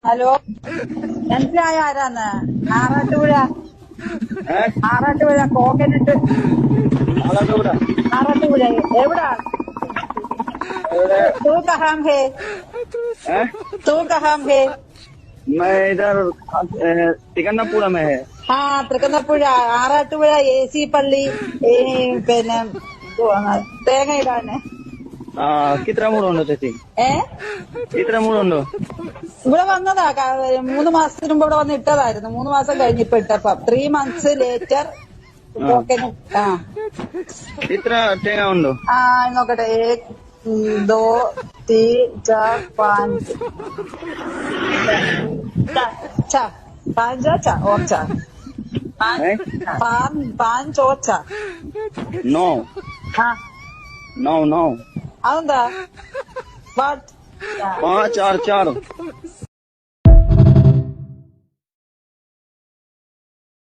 Hello, മനസ്സിലായ ആരാന്ന്? Arattupuzha Arattupuzha coconut. ആലത്തൂരാ. Arattupuzha എവിടാ? ഇവിടെ तू कहाँ है? तू कहाँ है? मैं इधर तिकन्नापुरा में है. हाँ, തൃക്കുന്നപ്പുഴ ആറാട്ടുപുഴ AC പള്ളി. പിന്നെ എന്തുവാണ് തേങ്ങ ഇടാന്. कितना मूड उണ്ടോ ചേച്ചി? ഇത്ര മൂടുണ്ടോ? ഇവിടെ വന്നതാ 3 മാസത്തിന് മുമ്പ് ഇവിടെ വന്ന് ഇട്ടതായിരുന്നു. 3 മാസം കഴിഞ്ഞ് ഇപ്പൊ ഇട്ടപ്പം 3 months ലേറ്റർ കോക്കനട്ട്. ഇത്ര തേങ്ങ ഉണ്ടോ? നോക്കട്ടെ. 1 2 3 4 5 5 और 4 5 और 4. No no no. അതെന്താ? 5 और 4